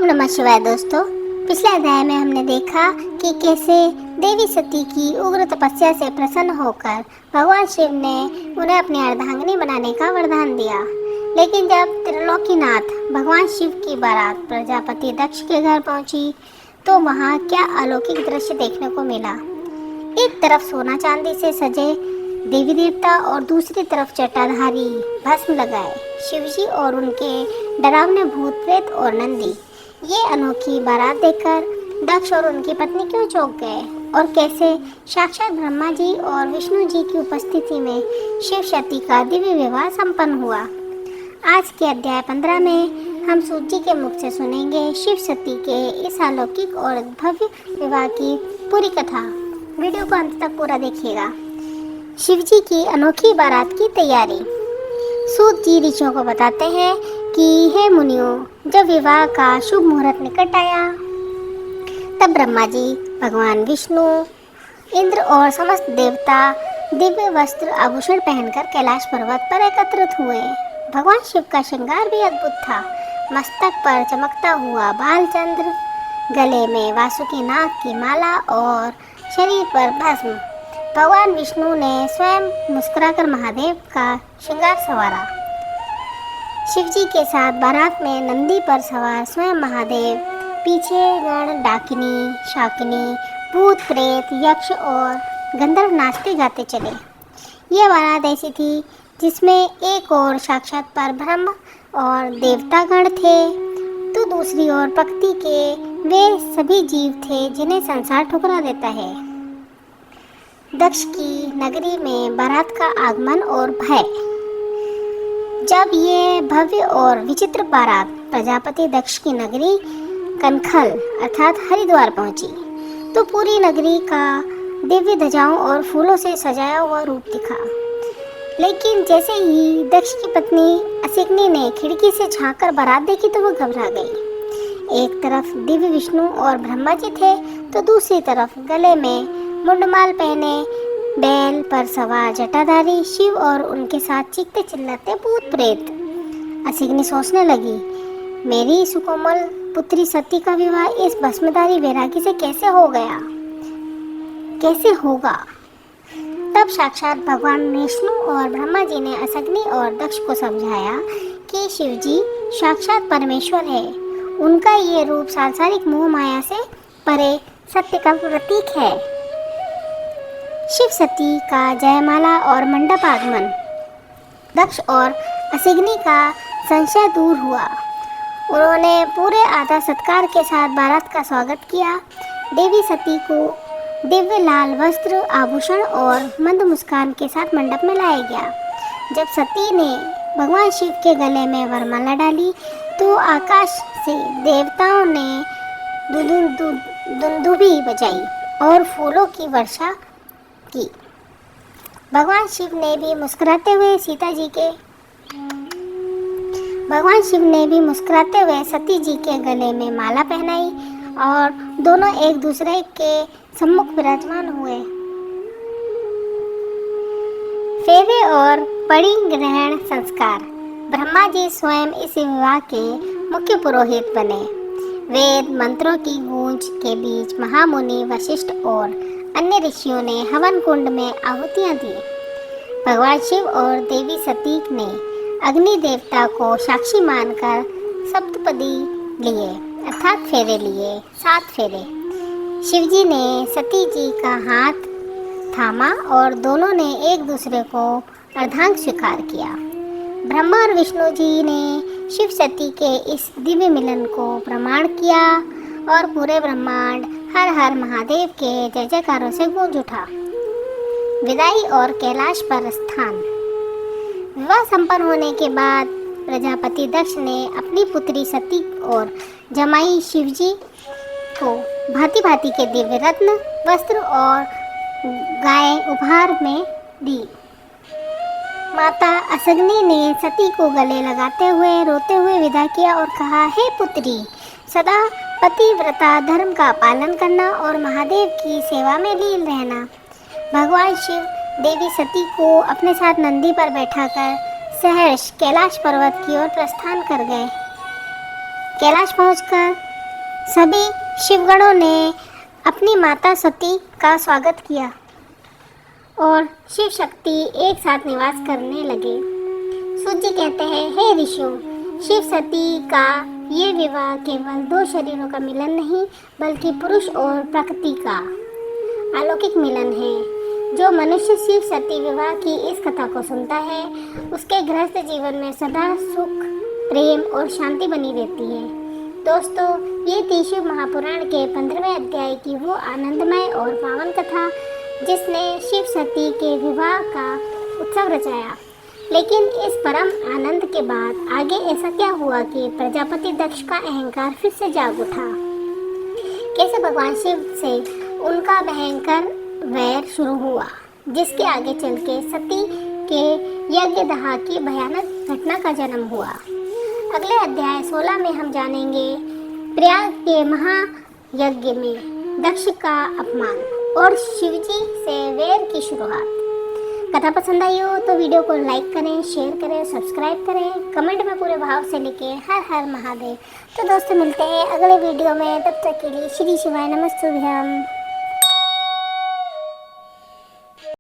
ओम नमः शिवाय दोस्तों। पिछले अध्याय में हमने देखा कि कैसे देवी सती की उग्र तपस्या से प्रसन्न होकर भगवान शिव ने उन्हें अपनी अर्धांगिनी बनाने का वरदान दिया। लेकिन जब त्रिलोकीनाथ भगवान शिव की बारात प्रजापति दक्ष के घर पहुंची तो वहां क्या अलौकिक दृश्य देखने को मिला। एक तरफ सोना चांदी से सजे देवी देवता और दूसरी तरफ जटाधारी भस्म लगाए शिवजी और उनके डरावने भूत प्रेत और नंदी। ये अनोखी बारात देखकर दक्ष और उनकी पत्नी क्यों चौंक गए और कैसे साक्षात ब्रह्मा जी और विष्णु जी की उपस्थिति में शिव सती का दिव्य विवाह संपन्न हुआ। आज के अध्याय 15 में हम सूत जी के मुख से सुनेंगे शिव सती के इस अलौकिक और भव्य विवाह की पूरी कथा। वीडियो को अंत तक पूरा देखिएगा। शिवजी की अनोखी बारात की तैयारी। सूत जी ऋषियों को बताते हैं कि हे मुनियों, जब विवाह का शुभ मुहूर्त निकट आया तब ब्रह्मा जी, भगवान विष्णु, इंद्र और समस्त देवता दिव्य वस्त्र आभूषण पहनकर कैलाश पर्वत पर एकत्रित हुए। भगवान शिव का श्रृंगार भी अद्भुत था। मस्तक पर चमकता हुआ बालचंद्र, गले में वासुकी नाग की माला और शरीर पर भस्म। भगवान विष्णु ने स्वयं मुस्कुराकर महादेव का श्रृंगार संवारा। शिवजी के साथ बारात में नंदी पर सवार स्वयं महादेव, पीछे गण डाकिनी, शाकिनी, भूत प्रेत, यक्ष और गंधर्व नाचते गाते चले। यह बारात ऐसी थी जिसमें एक ओर साक्षात परब्रह्म और देवतागण थे तो दूसरी ओर प्रकृति के वे सभी जीव थे जिन्हें संसार ठुकरा देता है। दक्ष की नगरी में बारात का आगमन और भय। जब ये भव्य और विचित्र बारात प्रजापति दक्ष की नगरी कनखल अर्थात हरिद्वार पहुंची तो पूरी नगरी का दिव्य ध्वजाओं और फूलों से सजाया हुआ रूप दिखा। लेकिन जैसे ही दक्ष की पत्नी असिग्नी ने खिड़की से झांककर बारात देखी तो वह घबरा गई। एक तरफ दिव्य विष्णु और ब्रह्मा जी थे तो दूसरी तरफ गले में मुंडमाल पहने बैल पर सवार जटाधारी शिव और उनके साथ चीखते चिल्लाते भूत प्रेत। असिग्नी सोचने लगी, मेरी सुकोमल पुत्री सती का विवाह इस भस्मधारी वैरागी से कैसे हो गया, कैसे होगा। तब साक्षात भगवान विष्णु और ब्रह्मा जी ने असिग्नी और दक्ष को समझाया कि शिवजी साक्षात परमेश्वर है। उनका ये रूप सांसारिक मोह माया से परे सत्य का प्रतीक है। शिव सती का जयमाला और मंडप आगमन। दक्ष और असिग्नी का संशय दूर हुआ। उन्होंने पूरे आदर सत्कार के साथ बारात का स्वागत किया। देवी सती को दिव्य लाल वस्त्र आभूषण और मंद मुस्कान के साथ मंडप में लाया गया। जब सती ने भगवान शिव के गले में वरमाला डाली तो आकाश से देवताओं ने दुंदुभी बजाई और फूलों की वर्षा की। भगवान शिव ने भी मुस्कुराते हुए सती जी के गले में माला पहनाई और दोनों एक दूसरे के सम्मुख विराजमान हुए। फेरे और पड़ी ग्रहण संस्कार। ब्रह्मा जी स्वयं इस विवाह के मुख्य पुरोहित बने। वेद मंत्रों की गूंज के बीच महामुनि वशिष्ठ और अन्य ऋषियों ने हवन कुंड में आहुतियां दी। भगवान शिव और देवी सती ने अग्नि देवता को साक्षी मानकर सप्तपदी लिए अर्थात फेरे लिए, 7 फेरे। शिवजी ने सती जी का हाथ थामा और दोनों ने एक दूसरे को अर्धांग स्वीकार किया। ब्रह्मा और विष्णु जी ने शिव सती के इस दिव्य मिलन को प्रमाण किया और पूरे ब्रह्मांड हर हर महादेव के जय जयकारों से गूंज उठा। विदाई और कैलाश पर स्थान। विवाह संपन्न होने के बाद प्रजापति दक्ष ने अपनी पुत्री सती और जमाई शिवजी को भांति भांति के दिव्य रत्न, वस्त्र और गाय उपहार में दी। माता असिग्नी ने सती को गले लगाते हुए रोते हुए विदा किया और कहा, हे पुत्री, सदा पतिव्रता धर्म का पालन करना और महादेव की सेवा में लीन रहना। भगवान शिव देवी सती को अपने साथ नंदी पर बैठाकर सहर्ष कैलाश पर्वत की ओर प्रस्थान कर गए। कैलाश पहुंचकर सभी शिवगणों ने अपनी माता सती का स्वागत किया और शिव शक्ति एक साथ निवास करने लगे। सूत जी कहते हैं, हे ऋषियों, शिव सती का ये विवाह केवल दो शरीरों का मिलन नहीं बल्कि पुरुष और प्रकृति का अलौकिक मिलन है। जो मनुष्य शिव सती विवाह की इस कथा को सुनता है उसके गृहस्थ जीवन में सदा सुख, प्रेम और शांति बनी रहती है। दोस्तों, ये थी शिव महापुराण के 15वें अध्याय की वो आनंदमय और पावन कथा जिसने शिव सती के विवाह का उत्सव रचाया। लेकिन इस परम आनंद के बाद आगे ऐसा क्या हुआ कि प्रजापति दक्ष का अहंकार फिर से जाग उठा? कैसे भगवान शिव से उनका भयंकर वैर शुरू हुआ जिसके आगे चल के सती के यज्ञदहा की भयानक घटना का जन्म हुआ। अगले अध्याय 16 में हम जानेंगे प्रयाग के महायज्ञ में दक्ष का अपमान और शिवजी से वैर की शुरुआत। कथा पसंद आई हो तो वीडियो को लाइक करें, शेयर करें, सब्सक्राइब करें, कमेंट में पूरे भाव से लिखें हर हर महादेव। तो दोस्तों, मिलते हैं अगले वीडियो में, तब तक के लिए श्री शिवाय नमस्तुभ्यम।